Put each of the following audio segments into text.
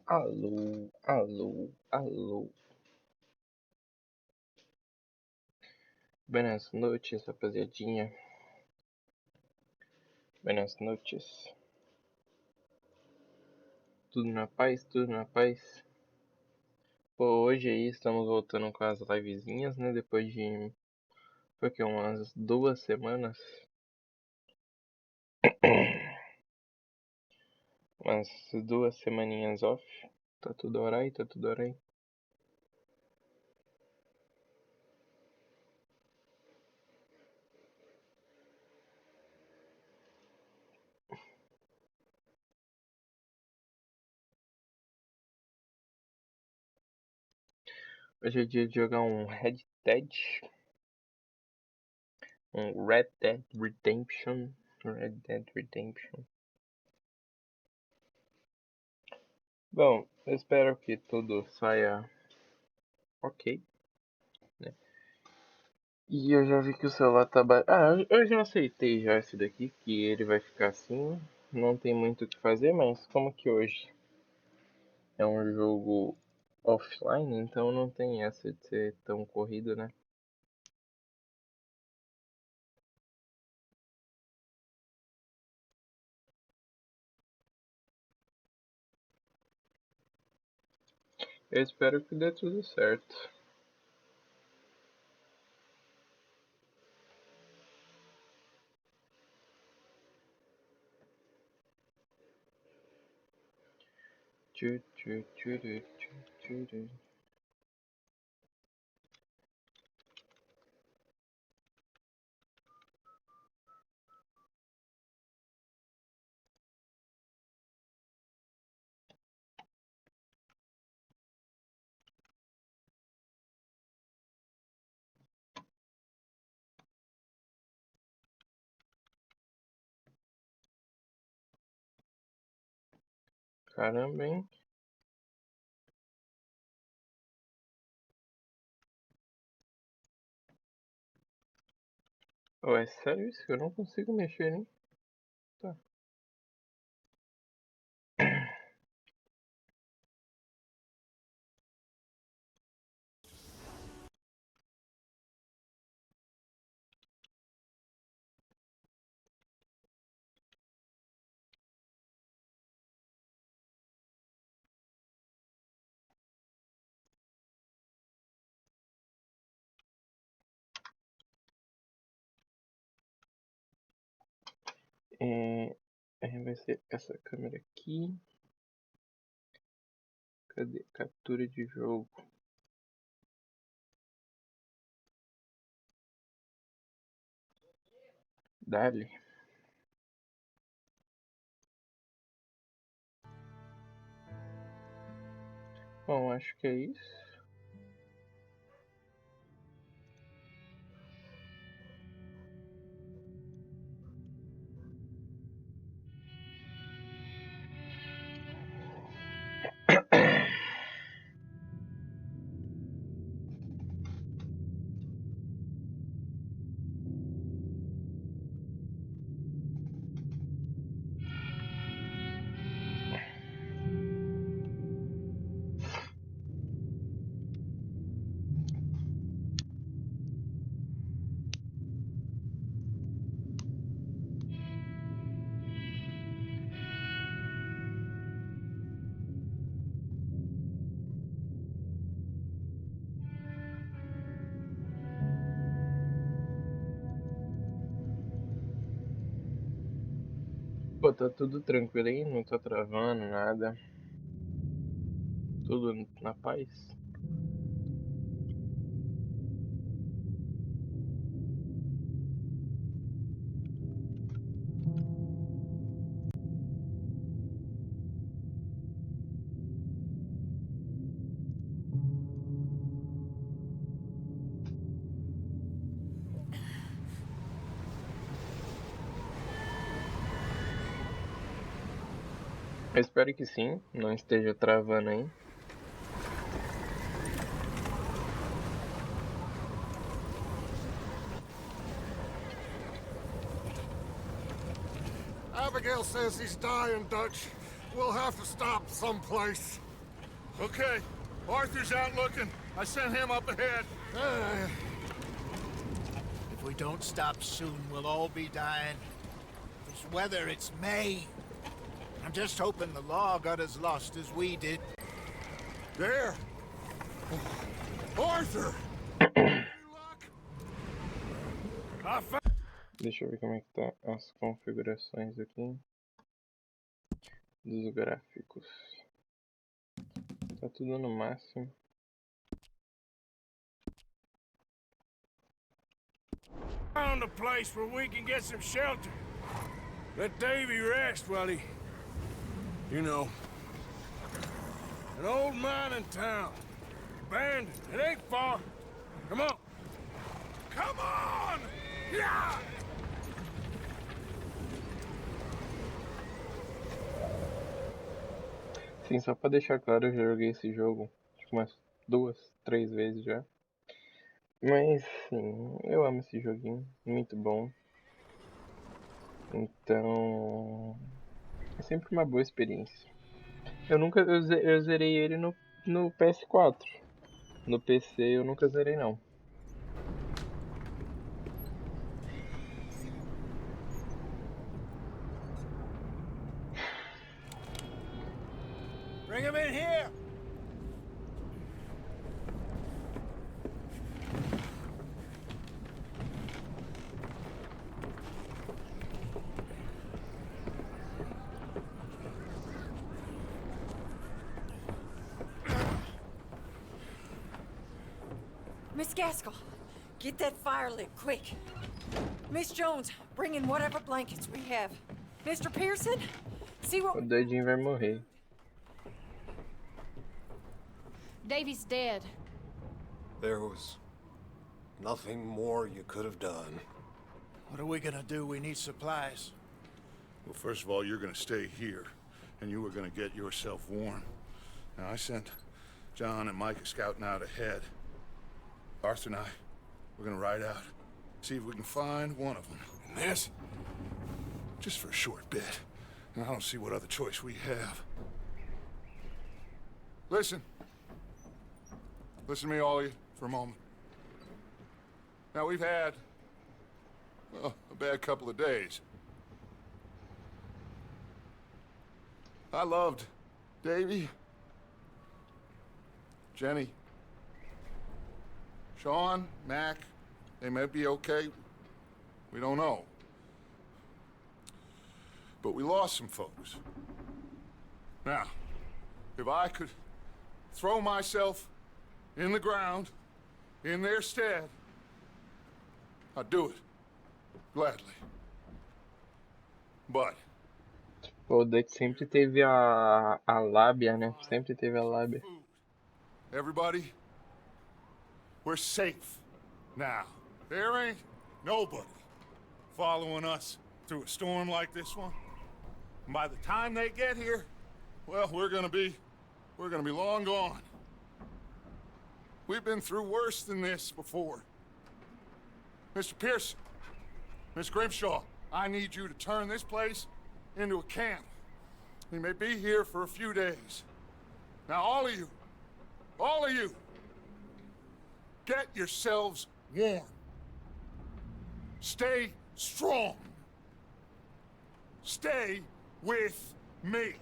Alô, alô, alô. Buenas noches, rapaziadinha. Buenas noches. Tudo na paz, tudo na paz. Pô, hoje aí estamos voltando com as livezinhas, né? Depois de, foi que umas 2 semanas. Umas 2 semaninhas off. Tá tudo alright, tá tudo alright. Hoje é dia de jogar um Red Dead. Um Red Dead Redemption. Red Dead Redemption. Bom, eu espero que tudo saia ok, né? E eu já vi que o celular tá eu já aceitei já esse daqui, que ele vai ficar assim. Não tem muito o que fazer, mas como que hoje é um jogo offline, então não tem essa de ser tão corrido, né? Eu espero que dê tudo certo. Caramba, hein? Oh, é sério isso? Eu não consigo mexer, hein? Tá. Vai ser essa câmera aqui. Cadê? Captura de jogo. Dale. Bom, acho que é isso. Pô, tá tudo tranquilo aí, não tô travando nada. Tudo na paz. Eu espero que sim, não esteja travando aí. Abigail says he's dying, Dutch. We'll have to stop someplace. Okay, Arthur's out looking. I sent him up ahead. If we don't stop soon, we'll all be dying. This weather, it's May. I'm just hoping the law got as lost as we did. There! Arthur! Deixa eu ver como é que tá as configurações aqui dos gráficos. Tá tudo no máximo. Found a place where we can get some shelter. Let Davy rest while he... You know. An old mining town. Abandoned. It ain't far. Come on. Come on! Yeah! Sim, só pra deixar claro, eu já joguei esse jogo acho que umas 2, 3 vezes já. Mas sim, eu amo esse joguinho, muito bom. Então é sempre uma boa experiência. Eu zerei ele no PS4. No PC eu nunca zerei não. Bring him in here! Miss Gaskell, get that fire lit, quick. Miss Jones, bring in whatever blankets we have. Mr. Pearson, see what... O doidinho vai morrer. Davy's dead. There was nothing more you could have done. What are we gonna do? We need supplies. Well, first of all, you're gonna stay here, and you were gonna get yourself warm. Now, I sent John and Micah scouting out ahead. Arthur and I, we're gonna ride out, see if we can find one of them. And this, just for a short bit. And I don't see what other choice we have. Listen. Listen to me, all of you, for a moment. Now, we've had, well, a bad couple of days. I loved Davy, Jenny, Sean, Mac. They may be okay. We don't know. But we lost some folks. Now, if I could throw myself in the ground, in their stead, I'd do it. Gladly. But... O Deck sempre teve a lábia, né? Sempre teve a lábia. Everybody, we're safe now. There ain't nobody following us through a storm like this one. And by the time they get here, well, we're gonna be long gone. We've been through worse than this before. Mr. Pearson, Miss Grimshaw, I need you to turn this place into a camp. We may be here for a few days. Now, all of you, get yourselves warm. Stay strong. Stay with me.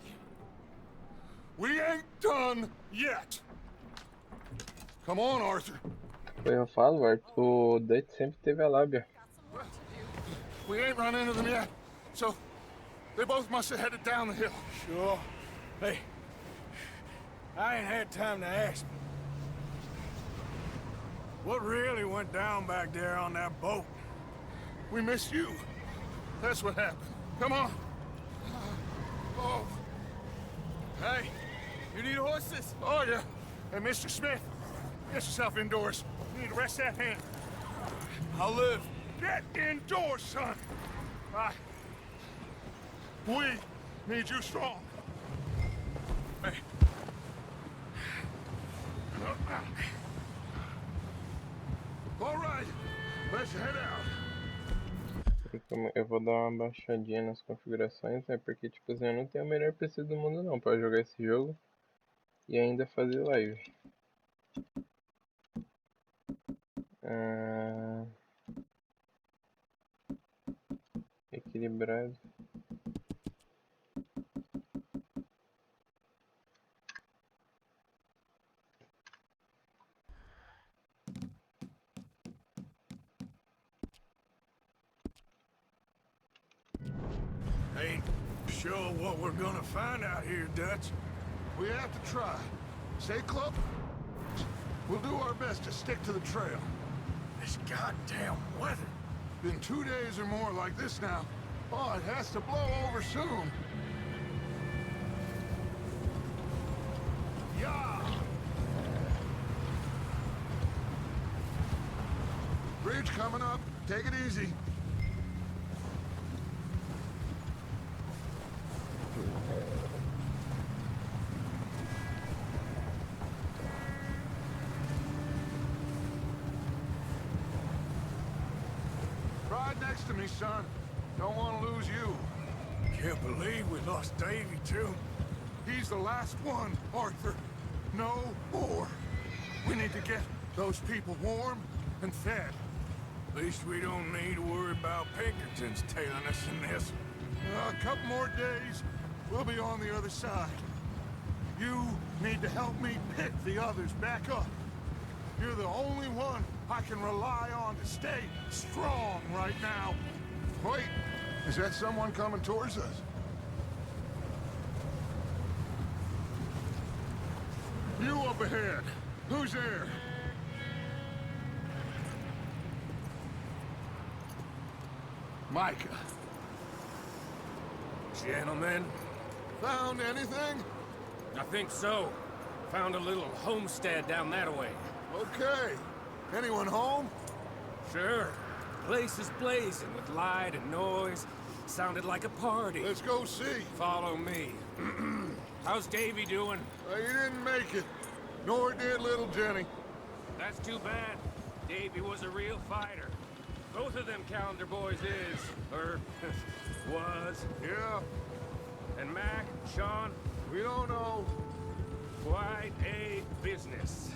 We ain't done yet. Come on, Arthur. Eu falo, o Deck sempre teve a lábia. We ain't run into them yet, so they both must have headed down the hill. Sure. Hey, I ain't had time to ask. What really went down back there on that boat? We missed you. That's what happened. Come on. Oh. Hey, you need horses? Oh, yeah. Hey, Mr. Smith, get yourself indoors. You need to rest that hand. I'll live. Get indoors, son. We need you strong. Hey. All right, let's head out. Eu vou dar uma baixadinha nas configurações, né? Porque, tipo assim, eu não tenho o melhor PC do mundo não pra jogar esse jogo. e ainda fazer live. Equilibrado. Ain't sure what we're gonna find out here, Dutch. We have to try. Stay close. We'll do our best to stick to the trail. This goddamn weather. Been 2 days or more like this now. Oh, it has to blow over soon. Yeah! Bridge coming up. Take it easy. Ride next to me, son. Don't want to lose you. Can't believe we lost Davy, too. He's the last one, Arthur. No more. We need to get those people warm and fed. At least we don't need to worry about Pinkertons tailing us in this. A couple more days, we'll be on the other side. You need to help me pick the others back up. You're the only one I can rely on to stay strong right now. Wait, is that someone coming towards us? You up ahead. Who's there? Micah. Gentlemen, Found anything? I think so. Found a little homestead down that way. Okay. Anyone home? Sure. Place is blazing with light and noise. Sounded like a party. Let's go see. Follow me. How's Davy doing? He didn't make it. Nor did little Jenny. That's too bad. Davy was a real fighter. Both of them calendar boys is, or was. Yeah, And Mac, Sean, we don't know. quite a business.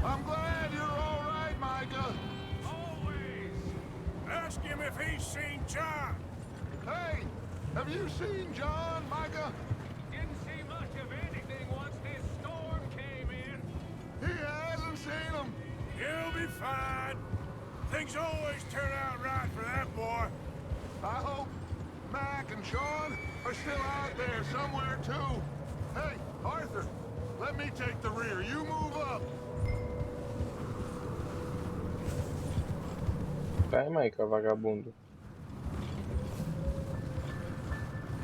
I'm glad you're all right, Micah. Always. Ask him if he's seen John. Hey, have you seen John, Micah? Didn't see much of anything once this storm came in. He hasn't seen him. He'll be fine. Things always turn out right for that boy. I hope Mac and Sean are still out there somewhere, too. Hey, Arthur, let me take the rear. You move up. Vai, Michael, vagabundo.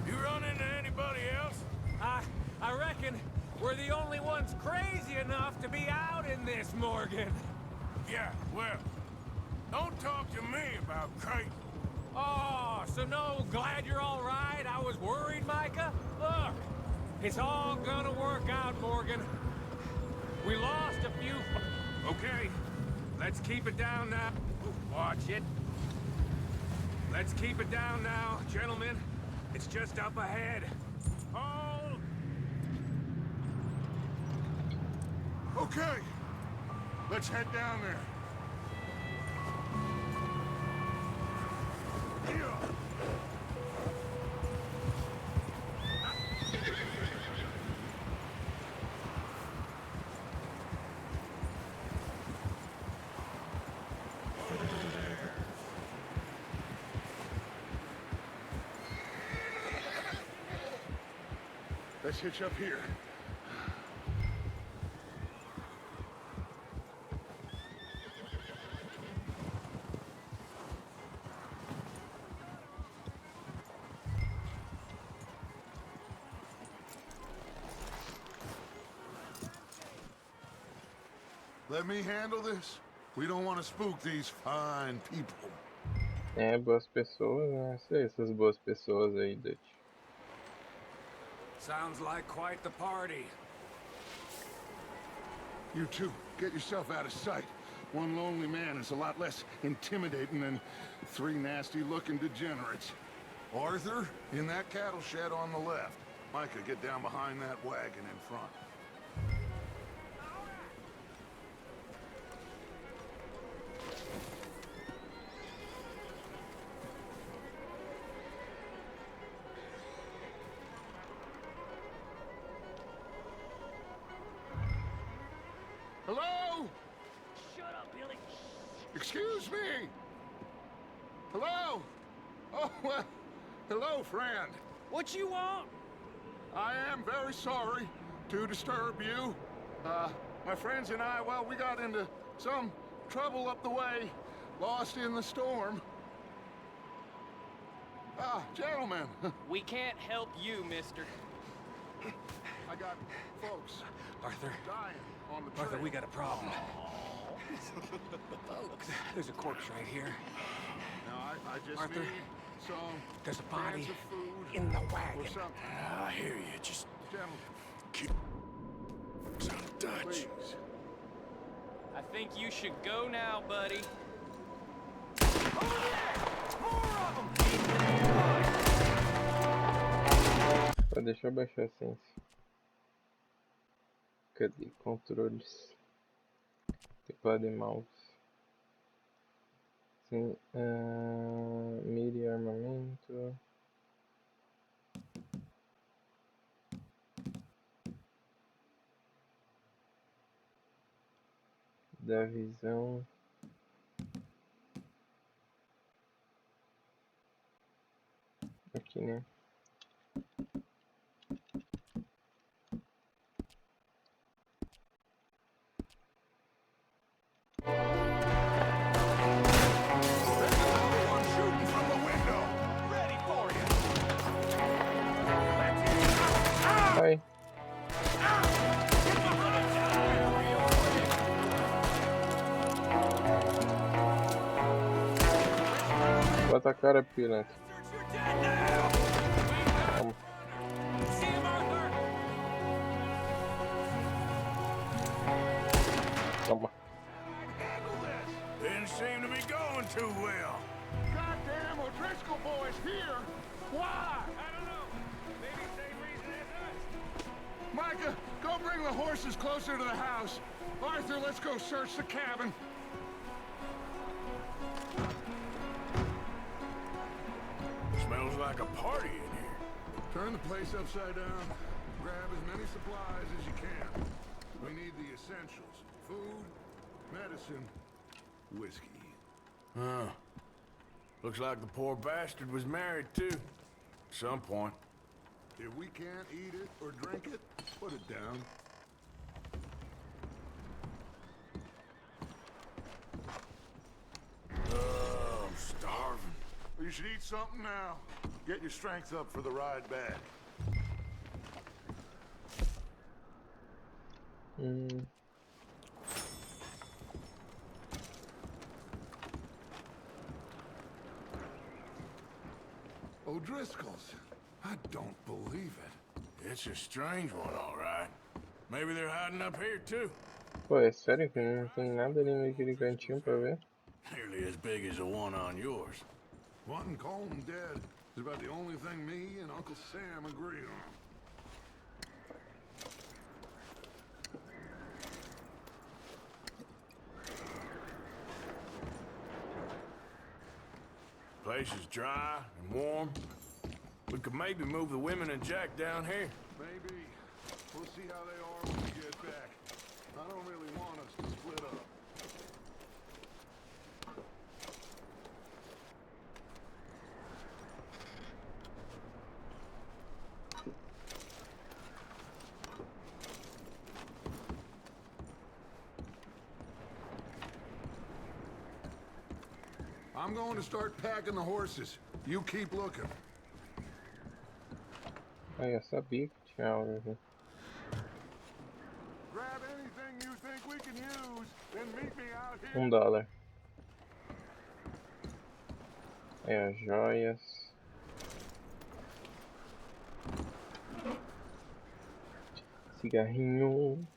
You run into anybody else? I reckon we're the only ones crazy enough to be out in this, Morgan. Yeah, well, don't talk to me about crazy. Oh, so no, glad you're all right. I was worried, Micah. Look, it's all gonna work out, Morgan. We lost a few... Okay, let's keep it down now. Watch it. Let's keep it down now, gentlemen. It's just up ahead. Hold! Okay, let's head down there. Let's hitch up here. Let me handle this. We don't want to spook these fine people. É, boas pessoas, né? Sei, essas boas pessoas aí, Dutch. Sounds like quite the party. You two, get yourself out of sight. One lonely man is a lot less intimidating than 3 nasty-looking degenerates. Arthur, in that cattle shed on the left. Micah, get down behind that wagon in front. Hello? Shut up, Billy. Excuse me? Hello? Oh, well, hello, friend. What you want? I am very sorry to disturb you. My friends and I, well, we got into some trouble up the way, lost in the storm. Gentlemen, We can't help you, mister. I got folks Arthur, dying on the trail. Arthur, we got a problem. Folks, there's a corpse right here. Now, I just Arthur, need some there's a body cans of food in the or wagon. something. I hear you. Just Gentlemen, keep some Dutch. please. I think you should go now, buddy. Só deixa eu baixar a essência. Cadê? Controles. Teclado e mouse. Sim. Mira e armamento. Da visão. Aqui, né? Everyone shooting from the window. Ready for you. Ai! Bota a cara, pilantra. Calma. See him, Arthur. Calma. Didn't seem to be going too well. Goddamn O'Driscoll boys here. Why? I don't know. Maybe same reason as us. Micah, go bring the horses closer to the house. Arthur, let's go search the cabin. Smells like a party in here. Turn the place upside down. Grab as many supplies as you can. We need the essentials. Food, medicine, whiskey. Huh. Looks like the poor bastard was married, too. At some point. If we can't eat it or drink it, put it down. Oh, I'm starving. You should eat something now. Get your strength up for the ride back. O'Driscoll's. I don't believe it. It's a strange one, all right. Maybe they're hiding up here, too. Pô, é sério que não tem nada ali naquele cantinho pra ver? Nearly as big as the one on yours. Wanting Colm dead is about the only thing me and Uncle Sam agree on. Place is dry and warm. We could maybe move the women and Jack down here. Maybe. We'll see how they are when we get back. I don't really want us to split up. I'm going to start packing the horses. You keep looking. Aí, eu sabia que tinha algo aqui. Grab anything you think we can use, then meet me out here. $1. Aí, as joias. Cigarrinho.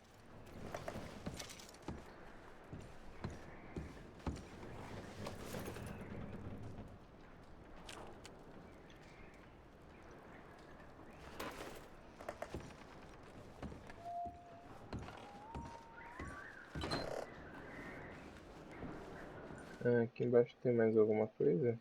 Aqui embaixo tem mais alguma coisa?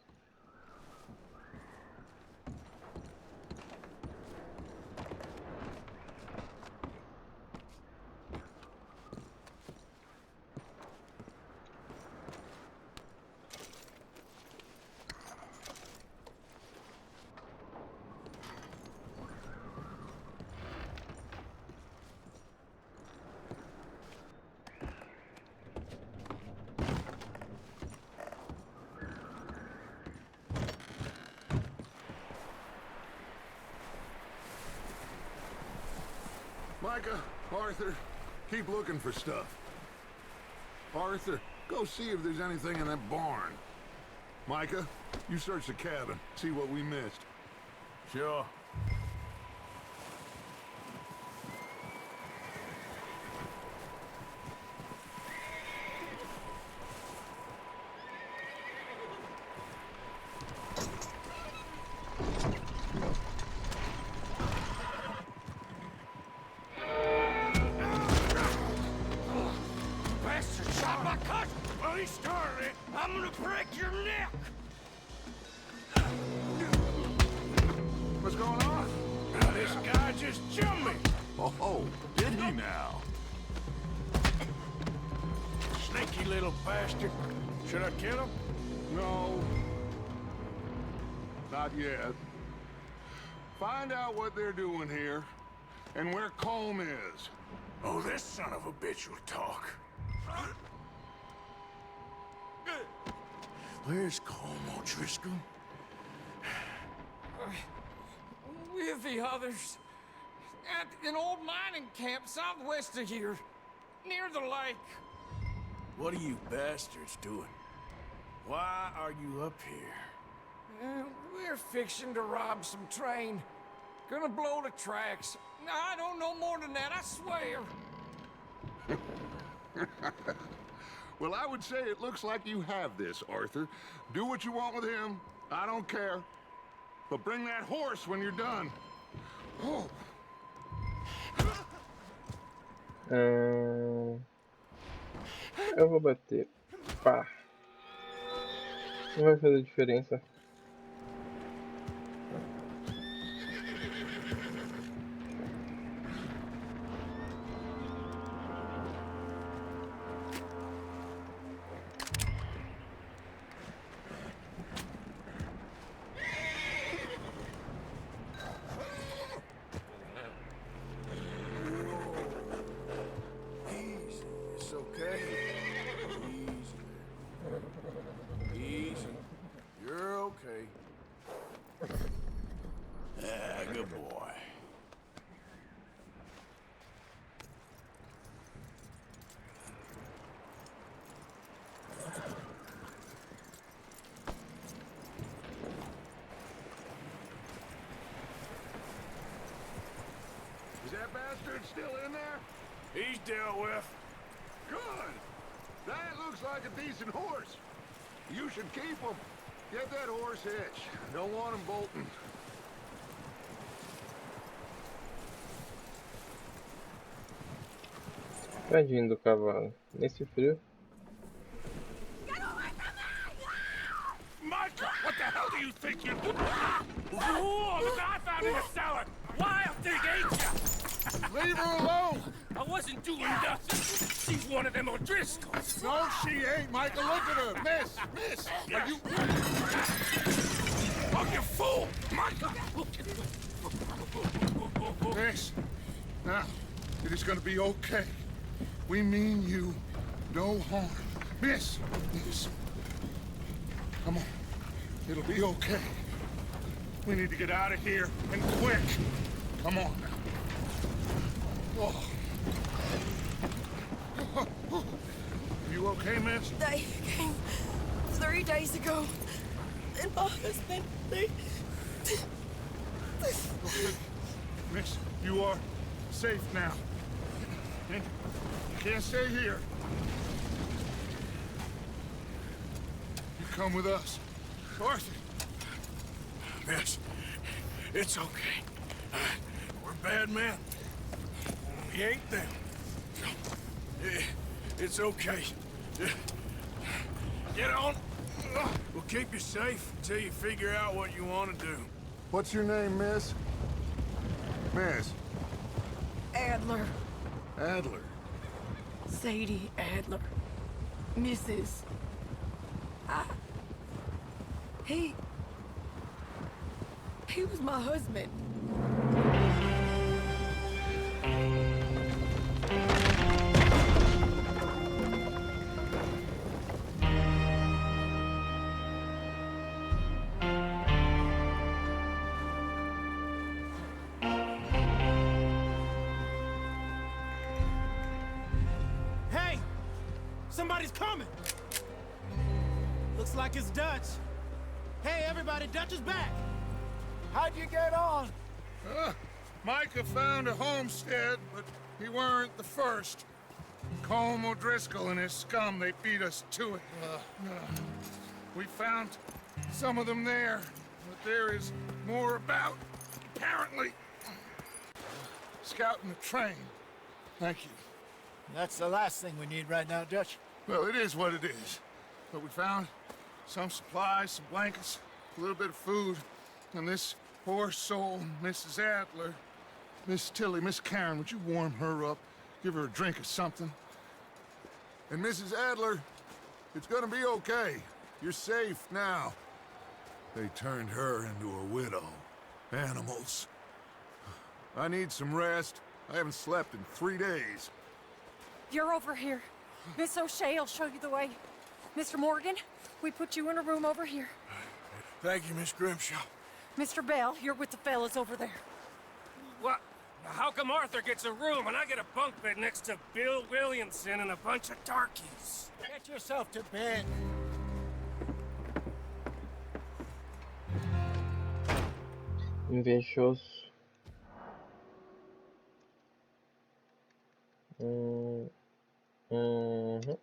Micah, Arthur, keep looking for stuff. Arthur, go see if there's anything in that barn. Micah, you search the cabin, see what we missed. Sure. Bastard shot my cousin! Well, he started it. I'm gonna break your neck! What's going on? Now, this guy just jumped me. Oh, did he now? Sneaky little bastard. Should I kill him? No. Not yet. Find out what they're doing here, and where Colm is. Oh, this son of a bitch will talk. Where's Colm O'Driscoll? With the others. At an old mining camp southwest of here. Near the lake. What are you bastards doing? Why are you up here? We're fixing to rob some train. Gonna blow the tracks. I don't know more than that, I swear. Well, I would say it looks like you have this, Arthur. Do what you want with him. I don't care. But bring that horse when you're done. Oh. Eu vou bater. Pá. Não vai fazer diferença. Easy. It's okay. Easy. Easy. You're okay. Ah, good boy. Is that bastard still in there? He's dealt with. Good. That looks like a decent horse. You should keep him. Get that horse hitched. Don't want him bolting. Tadinho do cavalo. Nesse frio. Micah, what the hell do you think you're doing? Whoa, the guy found in the cellar! Wild thing, ain't ya? Leave her alone. I wasn't doing nothing. She's one of them O'Driscolls. No, she ain't, Micah. Look at her. Miss, are you... Oh, you fool! Micah! Miss, now, it is gonna be okay. We mean you no harm. Miss. Come on. It'll be okay. We need to get out of here, and quick. Come on now. Oh. You okay, miss? They came 3 days ago. And my husband, they... Okay. Miss, you are safe now. And you can't stay here. You come with us. Arthur. Miss, it's okay. We're bad men. We ain't them. It's okay. Get on. We'll keep you safe until you figure out what you want to do. What's your name, miss? Miss Adler. Adler. Sadie Adler. Mrs. He was my husband. Hey! Somebody's coming! Looks like it's Dutch. Hey, everybody, Dutch is back! How'd you get on? Micah found a homestead, but he weren't the first. Colm O'Driscoll and his scum, they beat us to it. We found some of them there, but there is more about, apparently. Scouting the train. Thank you. That's the last thing we need right now, Dutch. Well, it is what it is. But we found some supplies, some blankets, a little bit of food, and this poor soul, Mrs. Adler. Miss Tilly, Miss Karen, would you warm her up? Give her a drink or something? And Mrs. Adler, it's gonna be okay. You're safe now. They turned her into a widow. Animals. I need some rest. I haven't slept in 3 days. You're over here. Miss O'Shea will show you the way. Mr. Morgan, we put you in a room over here. Thank you, Miss Grimshaw. Mr. Bell, you're with the fellas over there. What? How come Arthur gets a room and I get a bunk bed next to Bill Williamson and a bunch of darkies? Get yourself to bed. Invejoso. Uhum.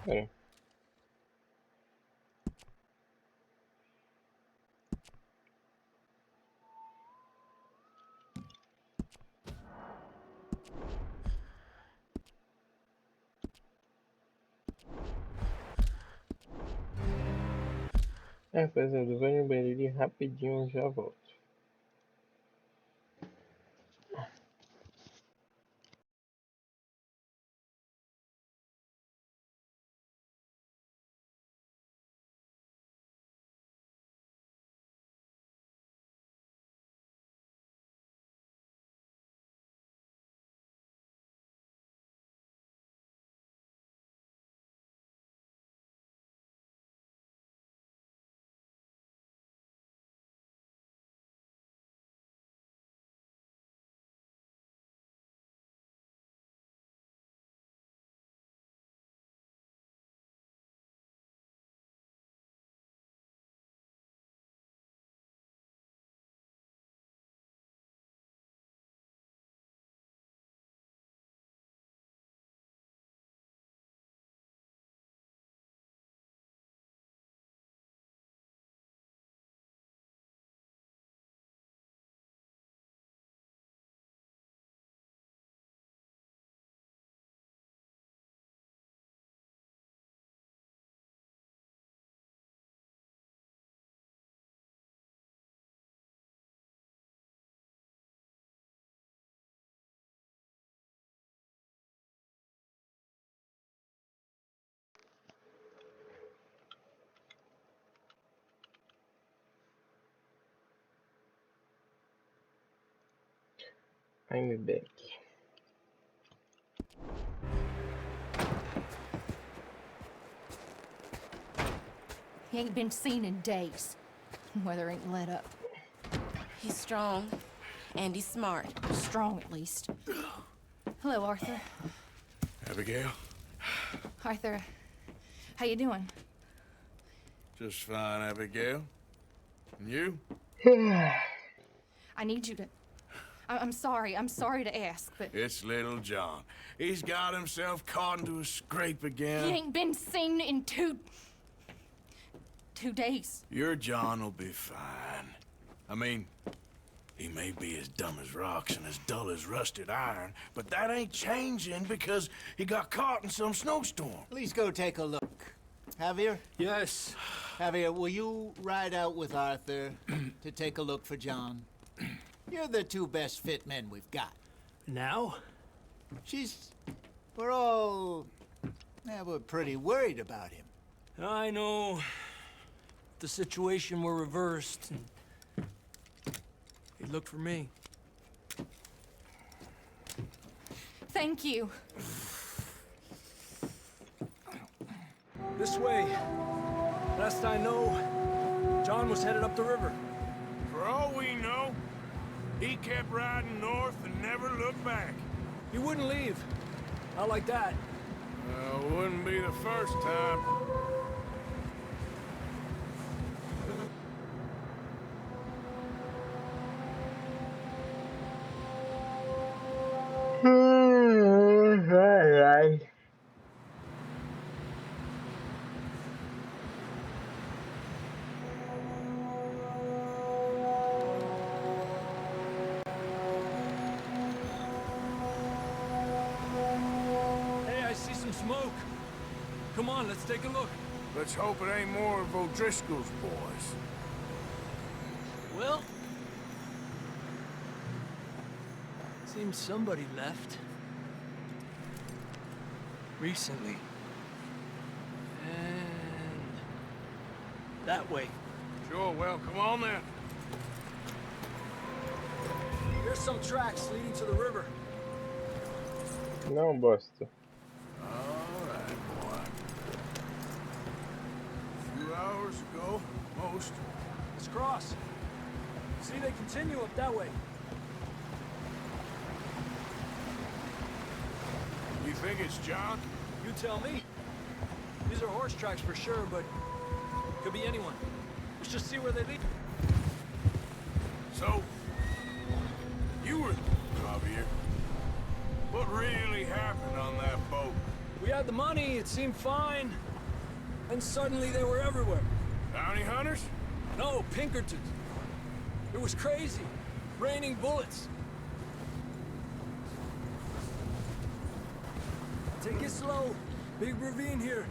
Pera. Pois é, eu vou no banheiro e rapidinho já volto. I'm back. He ain't been seen in days. Weather ain't let up. He's strong, and he's smart. Strong, at least. Hello, Arthur. Abigail? Arthur, how you doing? Just fine, Abigail. And you? I need you to... I'm sorry to ask, but... It's little John. He's got himself caught into a scrape again. He ain't been seen in two days. Your John will be fine. I mean, He may be as dumb as rocks and as dull as rusted iron, but that ain't changing because he got caught in some snowstorm. Please go take a look. Javier? Yes. Javier, will you ride out with Arthur to take a look for John? You're the two best fit men we've got. Now? We're pretty worried about him. I know. If the situation were reversed, and he'd look for me. Thank you. This way. Last I know, John was headed up the river. For all we know, he kept riding north and never looked back. He wouldn't leave. Not like that. Wouldn't be the first time. Hey, I see some smoke. Come on, let's take a look. Let's hope it ain't more of O'Driscoll's boys. Well, seems somebody left. Recently. And that way. Sure, well, come on then. Here's some tracks leading to the river. Não, bosta. Alright, boy. A few hours ago, most. Let's cross. See, they continue up that way. You think it's John? You tell me. These are horse tracks for sure, but could be anyone. Let's just see where they lead. So, you were Javier. What really happened on that boat? We had the money, it seemed fine. And suddenly they were everywhere. Bounty hunters? No, Pinkertons. It was crazy. Raining bullets. Take it slow. Big ravine here.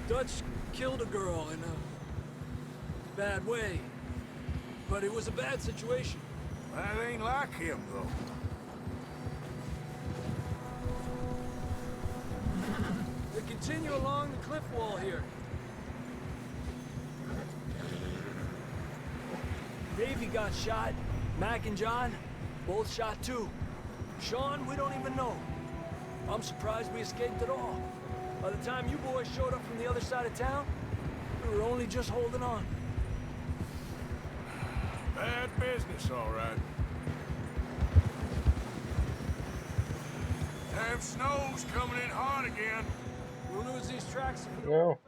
Dutch killed a girl in a bad way. But it was a bad situation. That ain't like him, though. They continue along the cliff wall here. Davey got shot. Mac and John, both shot too. Sean, we don't even know. I'm surprised we escaped at all. By the time you boys showed up from the other side of town, we were only just holding on. Bad business, all right. Damn snow's coming in hard again. We'll lose these tracks if we don't Não. go fast.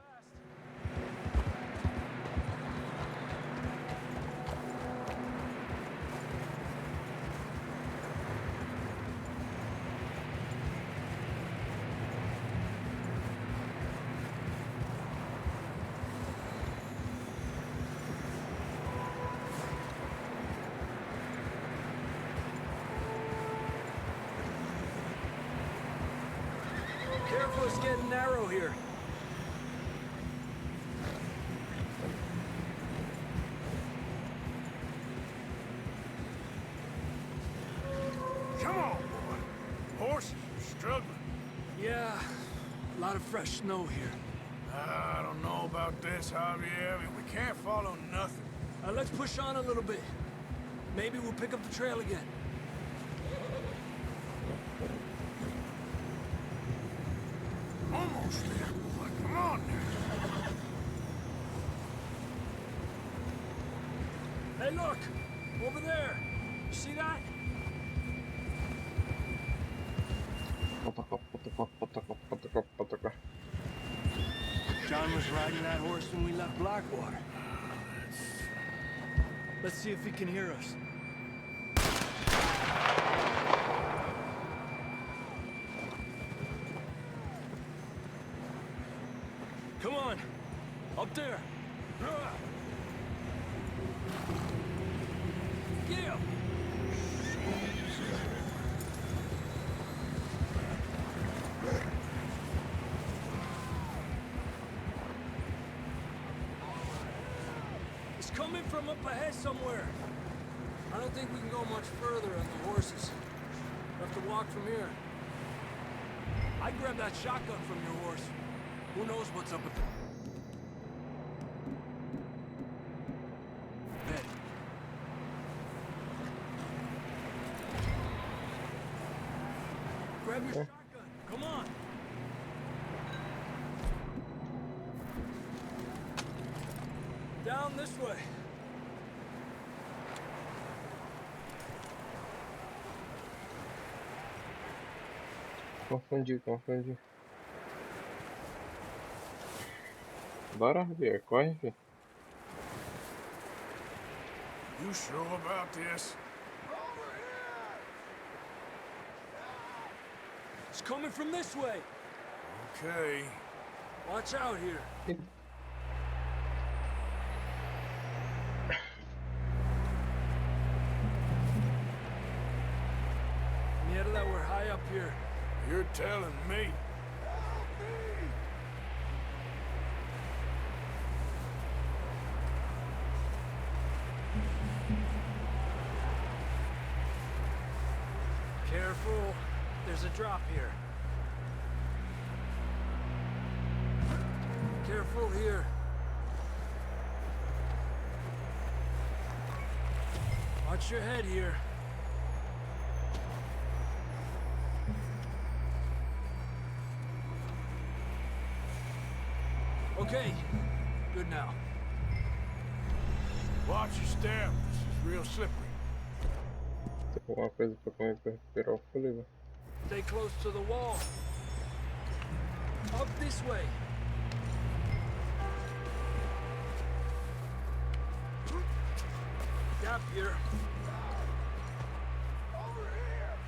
Careful, it's getting narrow here. Come on, boy. Horses are struggling. Yeah, a lot of fresh snow here. I don't know about this, Javier. I mean, we can't follow nothing. Let's push on a little bit. Maybe we'll pick up the trail again. Almost there, boy. Come on now. Hey, look! Over there! You see that? John was riding that horse when we left Blackwater. Let's see if he can hear us. Come on! Up there! give. It's coming from up ahead somewhere. I don't think we can go much further on the horses. We'll have to walk from here. I'd grab that shotgun from your horse. Who knows what's up ahead? Grab your shotgun. Come on. Down this way. Confundi. Bora ver, corre, filho. You sure about this? It's coming from this way. Okay. Watch out here. Mierda, we're high up here. You're telling me. Careful. There's a drop here. Careful here. Watch your head here. Okay, good now. Watch your step. This is real slippery. Tem alguma coisa pra comer pra recuperar o fôlego? Stay close to the wall. Up this way. Gap here.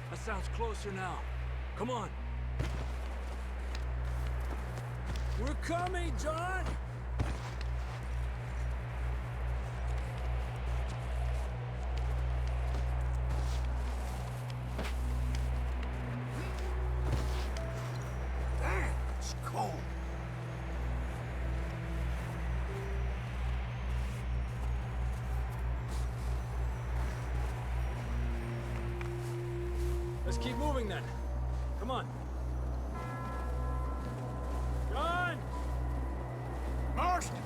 That sounds closer now. Come on. We're coming, John! Damn, it's cold. Let's keep moving then. Come on. John! Marston!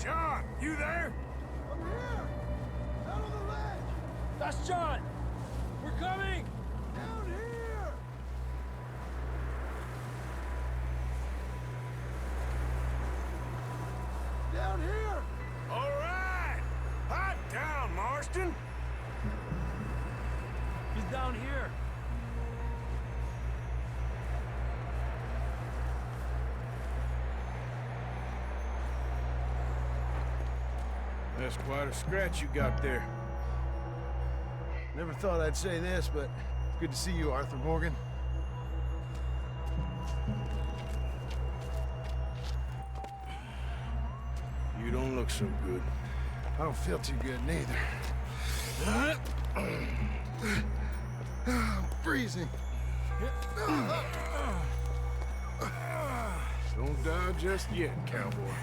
John, you there? I'm here! Down on the ledge! That's John! We're coming! Down here! Down here! All right! Hot down, Marston! He's down here. That's quite a scratch you got there. Never thought I'd say this, but it's good to see you, Arthur Morgan. You don't look so good. I don't feel too good, neither. I'm freezing. Don't die just yet, cowboy.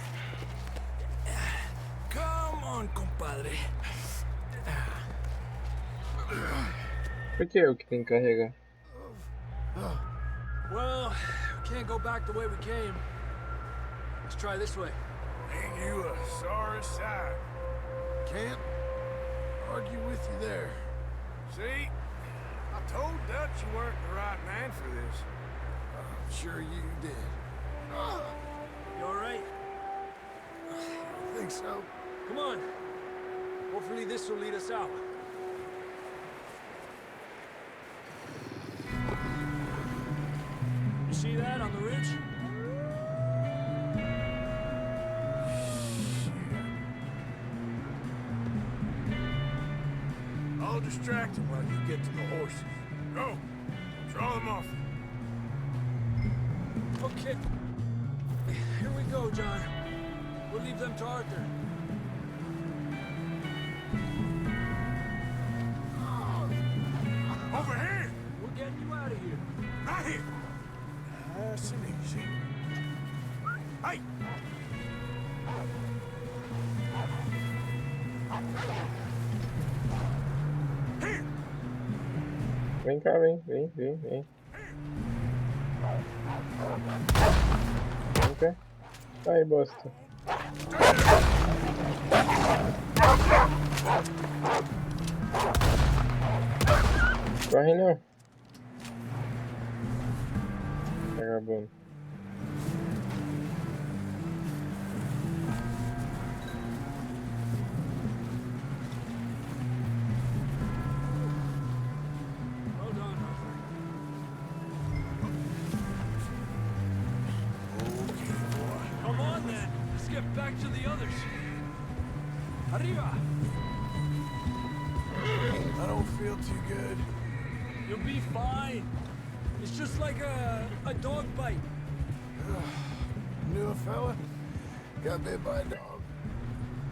Come on, compadre. Por que eu que tenho que carregar? Well, we can't go back the way we came. Let's try this way. Ain't you a sorry sight? Can't argue with you there. See? I told Dutch you weren't the right man for this. I'm sure you did. You alright? I think so. Come on. Hopefully this will lead us out. You see that on the ridge? I'll distract him while you get to the horses. Go! Draw them off. Okay. Here we go, John. We'll leave them to Arthur. Over here! We're getting you out of here. Right here! Nice and easy. Hey! Here! Vem cá, vem. Vem cá. Ai, bosta. Corre não. Vagabundo. Well done, Arthur. Okay, boy. Come on, then. Let's get back to the others. Arriba! I don't feel too good. You'll be fine. It's just like a dog bite. Knew a fella? Got bit by a dog.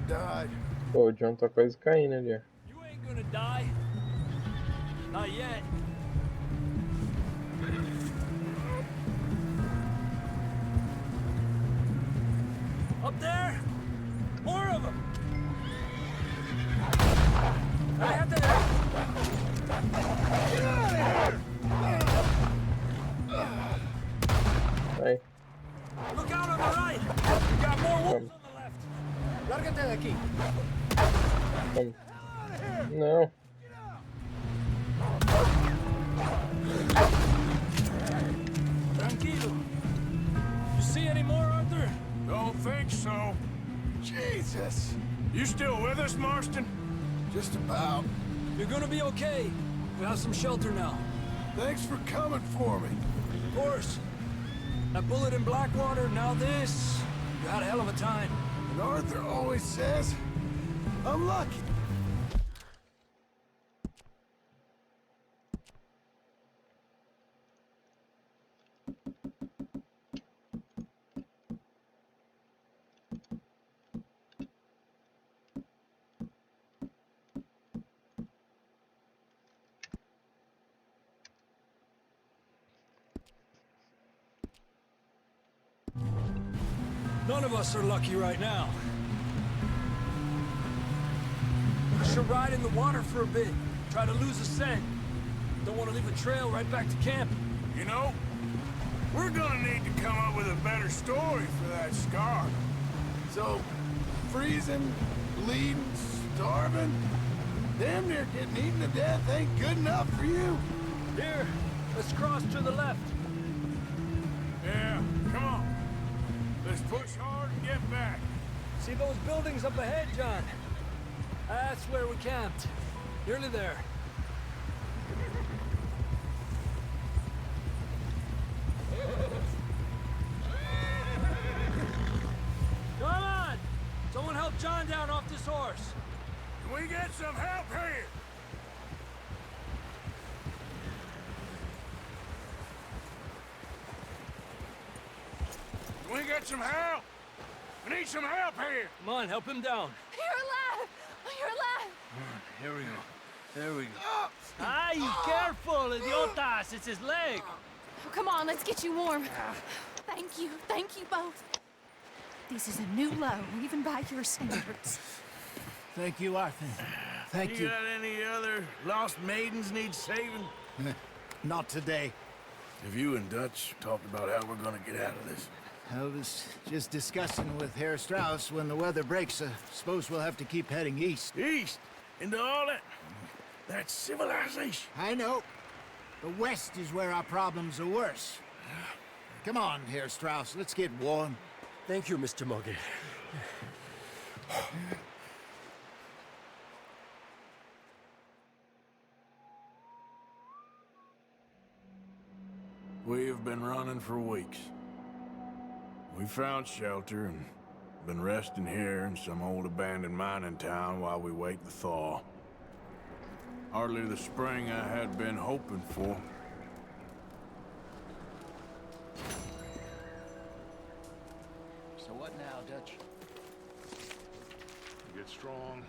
Died. Pô, o John tá quase caindo ali, ó. You ain't gonna die. Not yet. Up there? More of them. I have to... Get out of here! Vai. Look out on the right. We got more wolves on the left. Lárgate de aquí. Vamos. Não. Tranquilo. You see any more, Arthur? Don't think so. Jesus! You still with us, Marston? Just about. You're gonna be okay. We have some shelter now. Thanks for coming for me. Of course. That bullet in Blackwater, now this. You had a hell of a time. And Arthur always says, I'm lucky. None of us are lucky right now. We should ride in the water for a bit. Try to lose the scent. Don't want to leave a trail right back to camp. You know, we're gonna need to come up with a better story for that scar. So, freezing, bleeding, starving, damn near getting eaten to death ain't good enough for you. Here, let's cross to the left. Yeah, come on. Let's push hard and get back. See those buildings up ahead, John? That's where we camped. Nearly there. Come on! Someone help John down off this horse. Can we get some help here? Can we get some help? We need some help here. Come on, help him down. You're alive! You're alive! Here we go. There we go. Ay, careful, idiotas! It's his leg. Oh, come on, let's get you warm. Thank you both. This is a new low, even by your standards. Thank you, Arthur. Thank you. Got any other lost maidens need saving? Not today. Have you and Dutch talked about how we're gonna get out of this? I was just discussing with Herr Strauss when the weather breaks. Suppose we'll have to keep heading east. East? Into all that... That's civilization. I know. The west is where our problems are worse. Come on, Herr Strauss. Let's get warm. Thank you, Mr. Morgan. We have been running for weeks. We found shelter and been resting here in some old abandoned mining town while we wait the thaw. Hardly the spring I had been hoping for. So what now, Dutch? Get strong,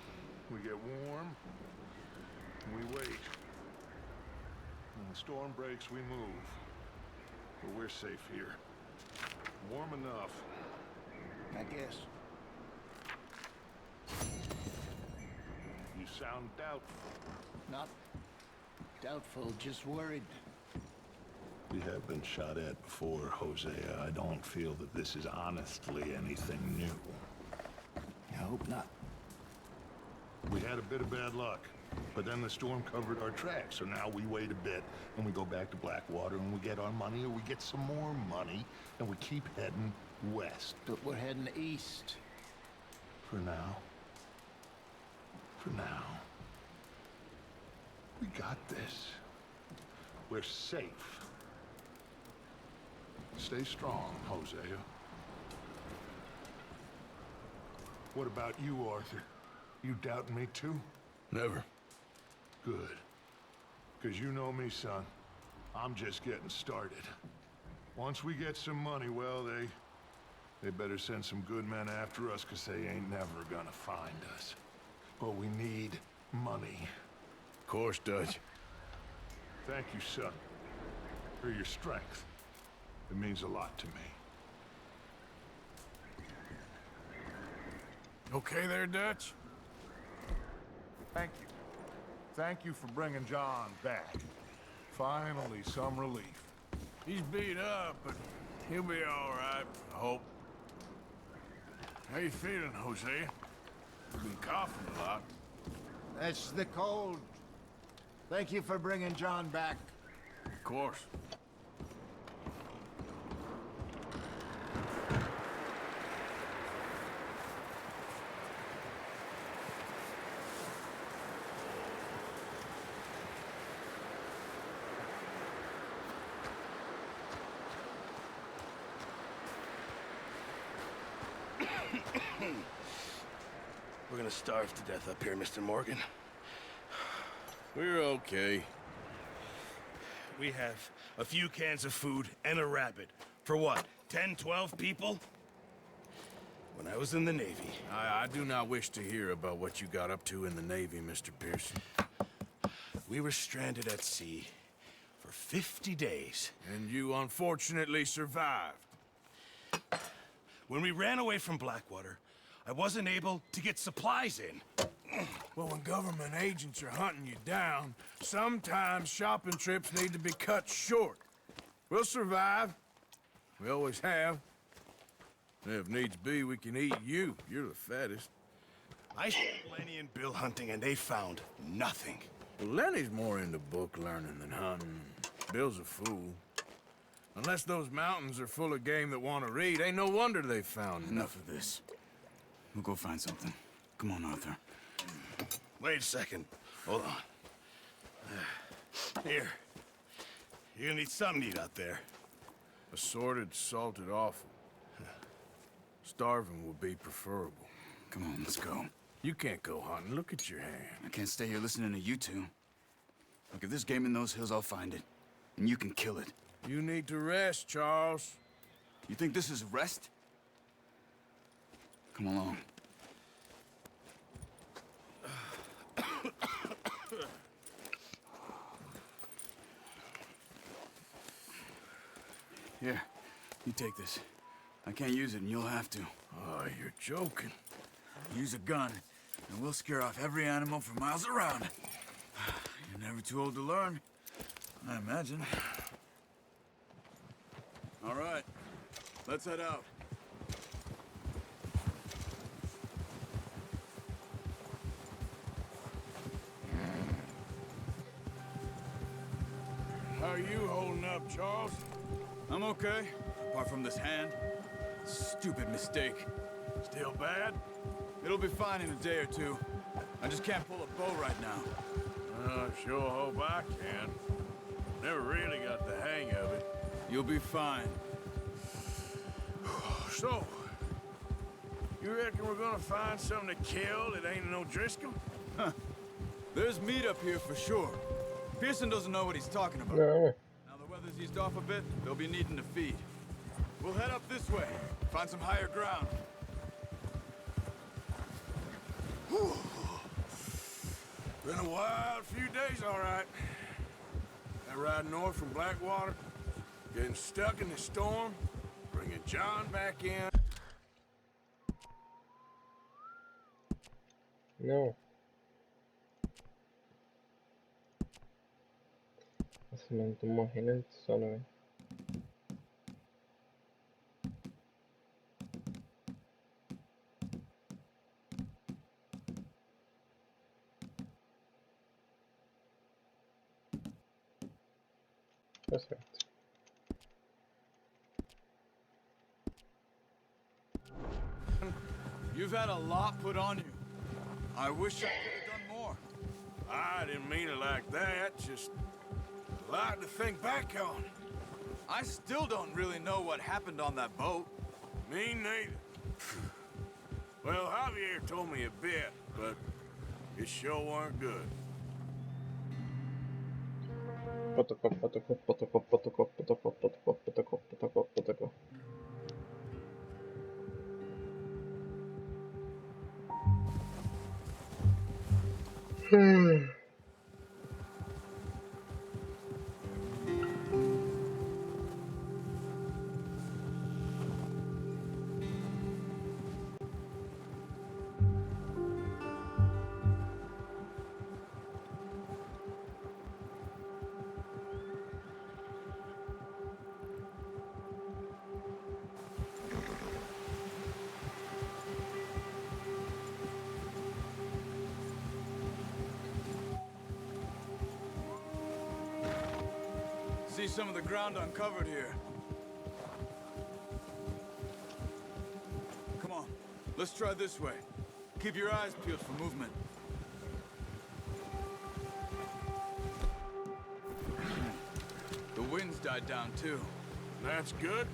we get warm, we wait. When the storm breaks, we move. But we're safe here. Warm enough. I guess. You sound doubtful. Not doubtful, just worried. We have been shot at before, Hosea. I don't feel that this is honestly anything new. I hope not. We had a bit of bad luck, but then the storm covered our tracks, so now we wait a bit, and we go back to Blackwater, and we get our money, or we get some more money, and we keep heading west. But we're heading east. For now. For now. We got this. We're safe. Stay strong, Hosea. What about you, Arthur? You doubting me too? Never. Good. Because you know me, son. I'm just getting started. Once we get some money, well, they better send some good men after us, because they ain't never gonna find us. But we need money. Of course, Dutch. Thank you, son, for your strength. It means a lot to me. Okay there, Dutch? Thank you. Thank you for bringing John back. Finally, some relief. He's beat up, but he'll be all right, I hope. How you feeling, Hosea? You've been coughing a lot. That's the cold. Thank you for bringing John back. Of course. We're gonna starve to death up here, Mr. Morgan. We're okay. We have a few cans of food and a rabbit. For what, 10, 12 people? When I was in the Navy... I do not wish to hear about what you got up to in the Navy, Mr. Pearson. We were stranded at sea for 50 days. And you unfortunately survived. When we ran away from Blackwater, I wasn't able to get supplies in. Well, when government agents are hunting you down, sometimes shopping trips need to be cut short. We'll survive. We always have. And if needs be, we can eat you. You're the fattest. I sent Lenny and Bill hunting, and they found nothing. Well, Lenny's more into book learning than hunting. Bill's a fool. Unless those mountains are full of game that want to read, ain't no wonder they found Enough of this. We'll go find something. Come on, Arthur. Wait a second. Hold on. Here. You're gonna need something to eat out there. Assorted, salted offal. Starving would be preferable. Come on, let's go. You can't go hunting. Look at your hand. I can't stay here listening to you two. Look, if there's game in those hills, I'll find it. And you can kill it. You need to rest, Charles. You think this is rest? Come along. Here, you take this. I can't use it, and you'll have to. Oh, you're joking. Use a gun, and we'll scare off every animal for miles around. You're never too old to learn, I imagine. All right, let's head out. How are you holding up, Charles? I'm okay, apart from this hand. Stupid mistake. Still bad? It'll be fine in a day or two. I just can't pull a bow right now. I sure hope I can. Never really got the hang of it. You'll be fine. So, you reckon we're gonna find something to kill that ain't no Driscoll? Huh. There's meat up here for sure. Pearson doesn't know what he's talking about. No. Now the weather's eased off a bit, they'll be needing to feed. We'll head up this way, find some higher ground. Been a wild few days, all right. That ride north from Blackwater, getting stuck in the storm, bringing John back in. Não. Nossa, mano, tô morrendo de sono, velho. Tá certo. You've had a lot put on you. I wish I could have done more. I didn't mean it like that, just a lot to think back on. I still don't really know what happened on that boat. Me neither. Well, Javier told me a bit, but it sure weren't good. Potocó. See some of the ground uncovered here. Come on, let's try this way. Keep your eyes peeled for movement. The wind's died down too. That's good.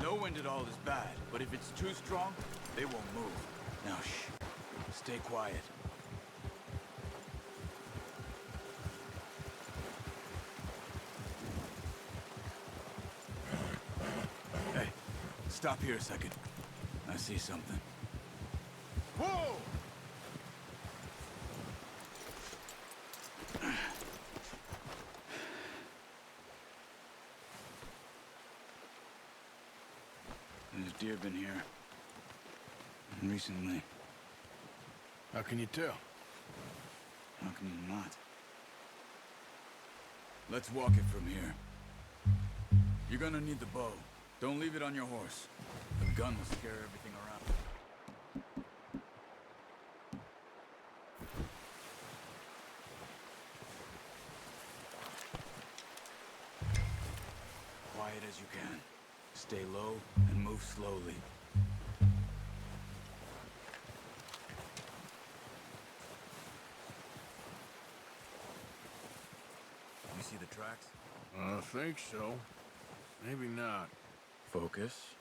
No wind at all is bad, but if it's too strong, they won't move. Now shh, stay quiet. Hey, stop here a second. I see something. Whoa! There's deer been here. Recently. How can you tell? How can you not? Let's walk it from here. You're gonna need the bow. Don't leave it on your horse. The gun will scare everything around. Quiet as you can. Stay low and move slowly. You see the tracks? I think so. Maybe not. Focus.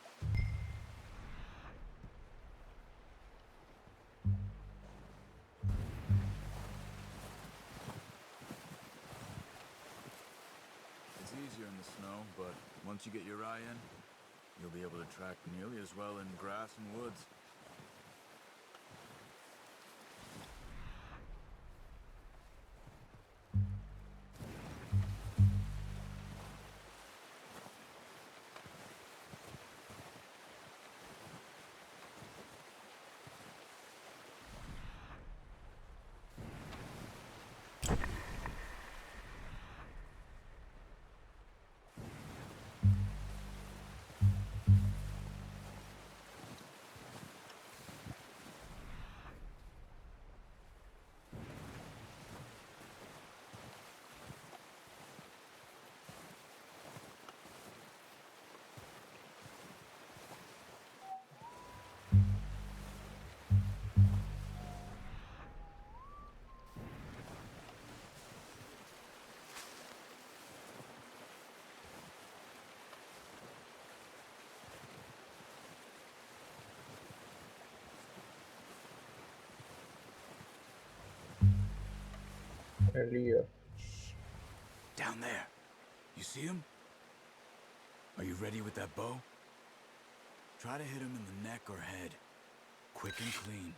It's easier in the snow, but once you get your eye in, you'll be able to track nearly as well in grass and woods. Ali, ó. Down there. You see him? Are you ready with that bow? Try to hit him in the neck or head. Quick and clean.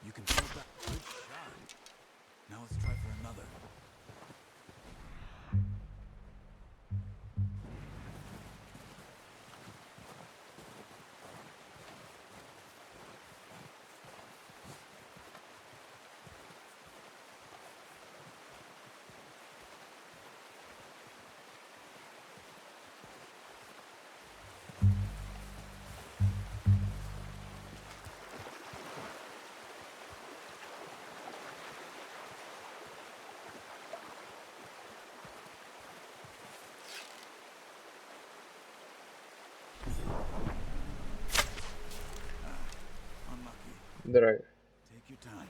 You can pull back. Good shot. Now let's try for another. Droga. Take your time.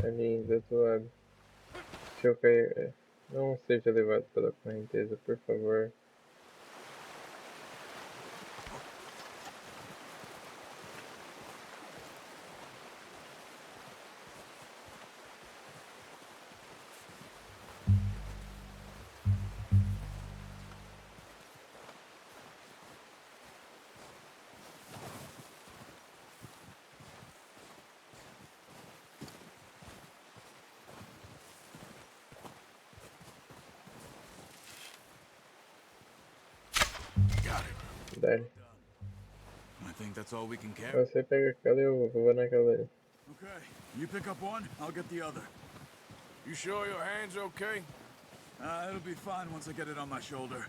Ali do outro lado. Se eu cair, não seja levado pela correnteza, por favor. Dale. I think that's all we can carry. Você pega aquela e eu vou naquela ali. Okay, you pick up one, I'll get the other. You sure your hand's okay? It'll be fine once I get it on my shoulder.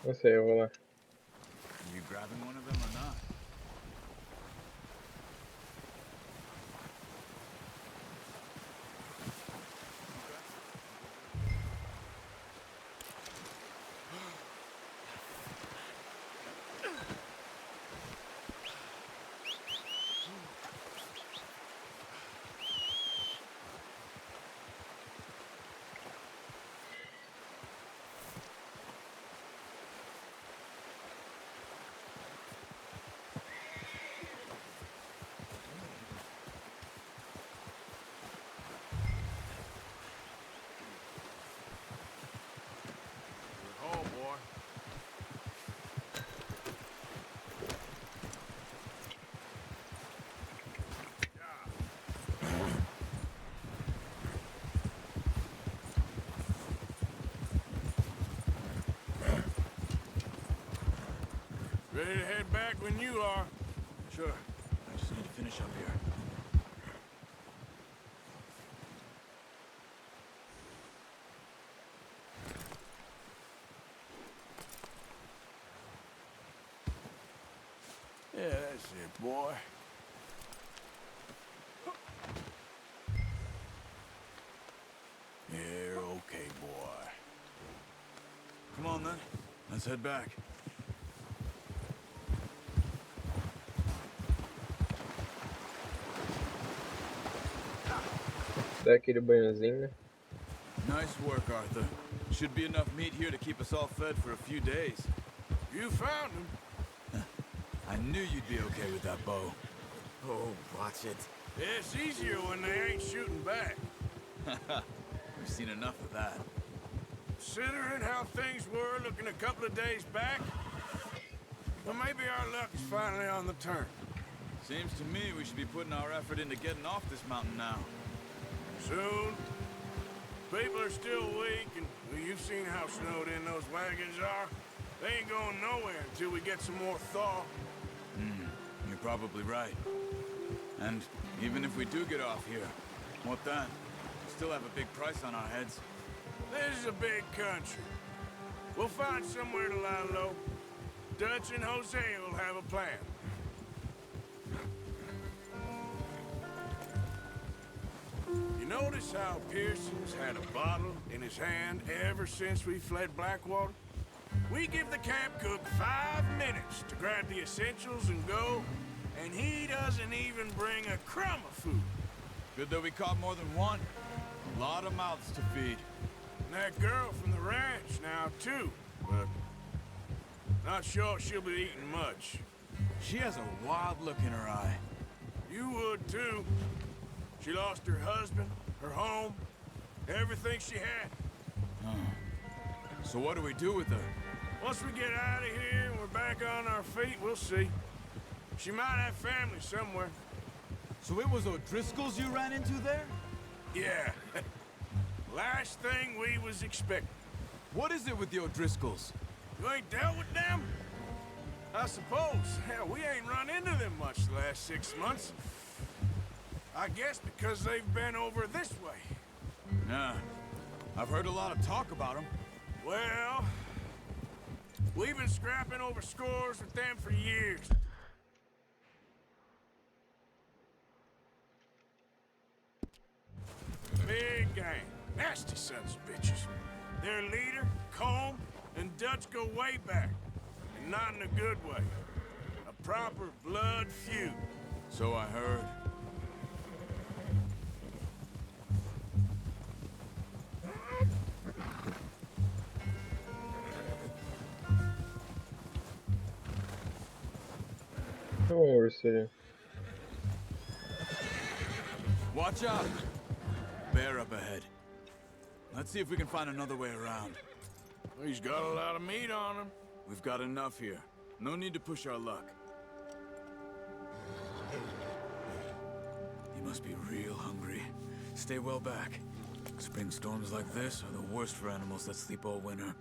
Não sei, eu vou lá. You grabbing one of them or not? Oh, boy. Ready to head back when you are. Sure. I just need to finish up here. Yeah, that's it, boy. You're okay, boy. Come on then. Let's head back. Dá aquele banhozinho. Nice work, Arthur. Should be enough meat here to keep us all fed for a few days. You found him. I knew you'd be okay with that bow. Oh, watch it. It's easier when they ain't shooting back. We've seen enough of that. Considering how things were looking a couple of days back, well, maybe our luck is finally on the turn. Seems to me we should be putting our effort into getting off this mountain now. Soon. People are still weak, and well, you've seen how snowed in those wagons are. They ain't going nowhere until we get some more thaw. You're probably right. And even if we do get off here, what then? We still have a big price on our heads. This is a big country. We'll find somewhere to lie low. Dutch and Jose will have a plan. You notice how Pearson's had a bottle in his hand ever since we fled Blackwater? We give the camp cook 5 minutes to grab the essentials and go, and he doesn't even bring a crumb of food. Good that we caught more than one. A lot of mouths to feed. And that girl from the ranch now, too, but not sure she'll be eating much. She has a wild look in her eye. You would too. She lost her husband, her home, everything she had. So what do we do with her? Once we get out of here and we're back on our feet, we'll see. She might have family somewhere. So it was O'Driscoll's you ran into there? Yeah. Last thing we was expecting. What is it with the O'Driscolls? You ain't dealt with them? I suppose. Hell, we ain't run into them much the last 6 months. I guess because they've been over this way. Nah. I've heard a lot of talk about them. Well, we've been scrapping over scores with them for years. Big gang. Nasty sons of bitches. Their leader, Combe, and Dutch go way back. And not in a good way. A proper blood feud. So I heard. Come on, we're sitting. Watch out! Bear up ahead. Let's see if we can find another way around. He's got a lot of meat on him. We've got enough here. No need to push our luck. He must be real hungry. Stay well back. Spring storms like this are the worst for animals that sleep all winter.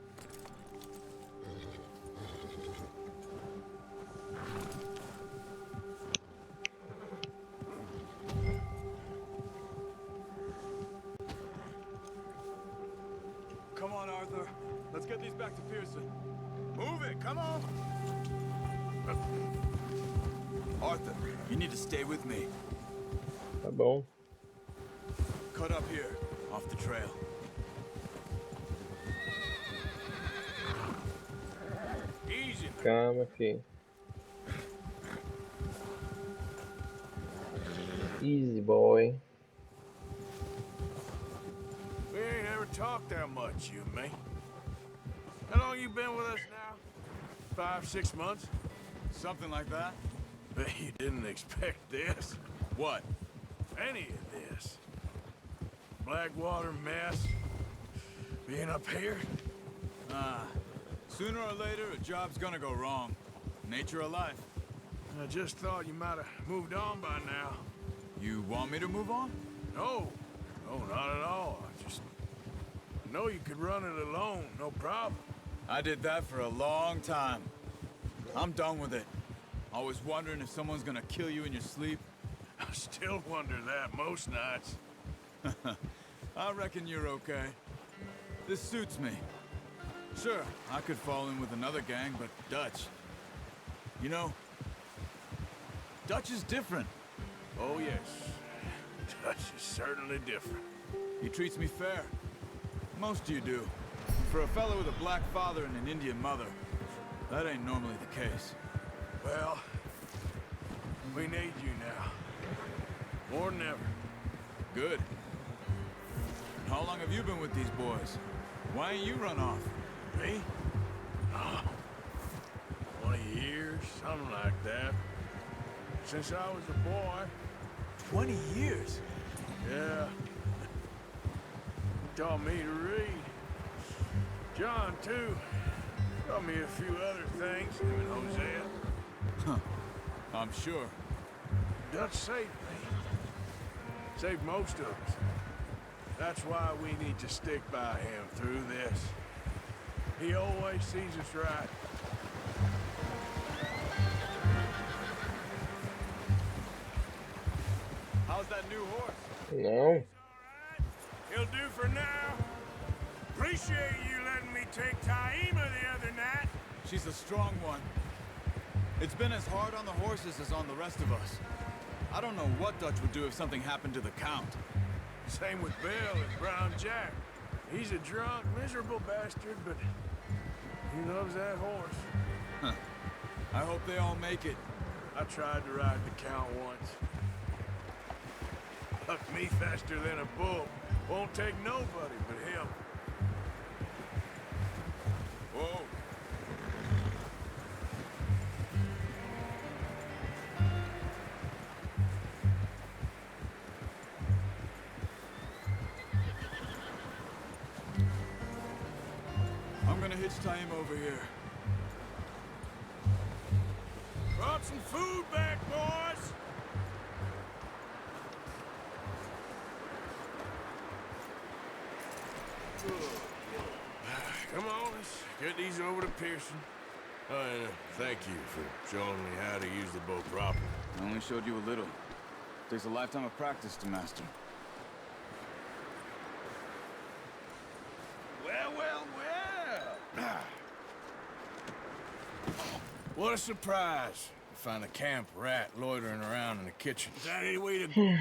Come on, Arthur. Let's get these back to Pearson. Move it, come on. Arthur, you need to stay with me. Tá bom. Cut up here, off the trail. Easy. Calma, filho. Easy, boy. We ain't ever talked that much, you and me. How long you been with us now? 5, 6 months? Something like that? Bet you didn't expect this. What? Any of this. Blackwater mess. Being up here. Sooner or later, a job's gonna go wrong. Nature of life. I just thought you might have moved on by now. You want me to move on? No. No, not at all. I just know you could run it alone, no problem. I did that for a long time. I'm done with it. Always wondering if someone's gonna kill you in your sleep. I still wonder that most nights. I reckon you're okay. This suits me. Sure, I could fall in with another gang, but Dutch... You know, Dutch is different. Oh, yes. Dutch is certainly different. He treats me fair. Most of you do. For a fellow with a black father and an Indian mother, that ain't normally the case. Well, we need you now. More than ever. Good. And how long have you been with these boys? Why ain't you run off? Me? Oh, 20 years, something like that. Since I was a boy. 20 years? Yeah. He taught me to read. John, too. Taught me a few other things, him and Hosea. Huh. I'm sure. Dutch saved me. Saved most of us. That's why we need to stick by him through this. He always sees us right. How's that new horse? Não. He'll do for now. Appreciate you letting me take Taima the other night. She's a strong one. It's been as hard on the horses as on the rest of us. I don't know what Dutch would do if something happened to the Count. Same with Bill and Brown Jack. He's a drunk, miserable bastard, but he loves that horse. Huh. I hope they all make it. I tried to ride the Count once. Bucked me faster than a bull. Won't take nobody but him. Whoa. gonna hitch tie him over here. Brought some food back, boys! Come on, let's get these over to Pearson. Oh, and thank you for showing me how to use the boat properly. I only showed you a little. Takes a lifetime of practice to master. Well. What a surprise. To find a camp rat loitering around in the kitchen. Is that any way to go, friend?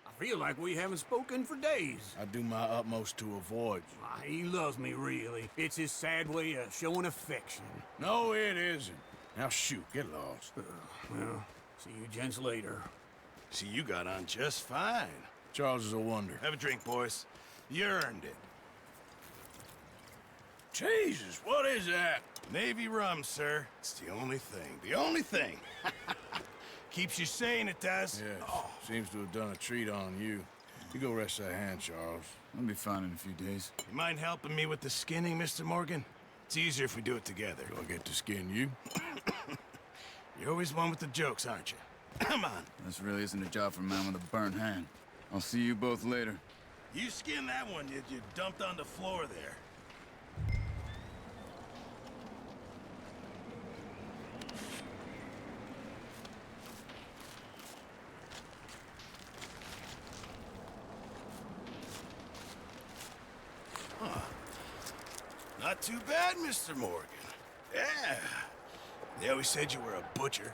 I feel like we haven't spoken for days. I do my utmost to avoid you. He loves me, really. It's his sad way of showing affection. No, it isn't. Now shoot, get lost. Well, see you gents later. See, you got on just fine. Charles is a wonder. Have a drink, boys. You earned it. Jesus, what is that? Navy rum, sir. It's the only thing. The only thing. Keeps you sane, it does. Yes. Seems to have done a treat on you. You go rest that hand, Charles. I'll be fine in a few days. You mind helping me with the skinning, Mr. Morgan? It's easier if we do it together. Do I get to skin you? You're always one with the jokes, aren't you? Come on. This really isn't a job for a man with a burnt hand. I'll see you both later. You skinned that one you dumped on the floor there. Not too bad, Mr. Morgan. Yeah. They always said you were a butcher.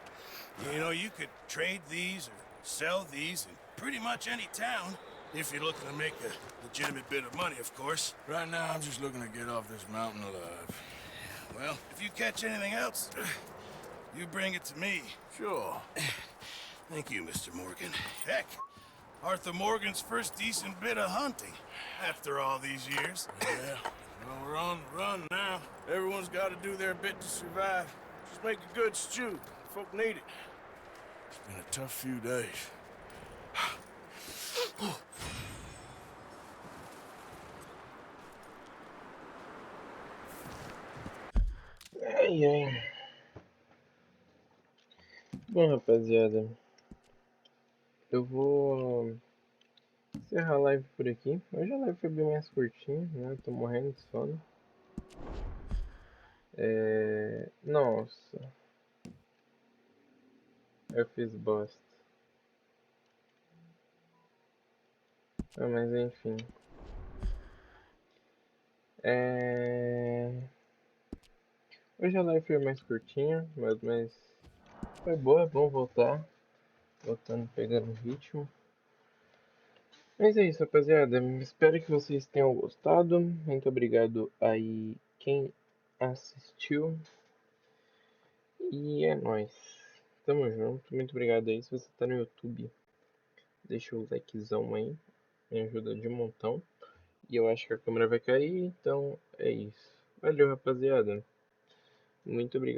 You know, you could trade these or sell these in pretty much any town. If you're looking to make a legitimate bit of money, of course. Right now, I'm just looking to get off this mountain alive. Well, if you catch anything else, you bring it to me. Sure. Thank you, Mr. Morgan. Heck, Arthur Morgan's first decent bit of hunting after all these years. Yeah. Well, we're on the run now. Everyone's got to do their bit to survive. Just make a good stew. Folk need it. It's been a tough few days. Ai, ai. Bom, rapaziada, eu vou encerrar a live por aqui. Hoje a live foi bem mais curtinha, né? Eu tô morrendo de sono. Nossa. Eu fiz bosta. Mas enfim. Hoje a live foi mais curtinha, mas foi boa, é bom voltar. Voltando, pegando o ritmo. Mas é isso, rapaziada. Espero que vocês tenham gostado. Muito obrigado aí quem assistiu. E é nóis. Tamo junto. Muito obrigado aí. Se você tá no YouTube, deixa o likezão aí. Me ajuda de um montão. E eu acho que a câmera vai cair. Então é isso. Valeu, rapaziada. Muito obrigado.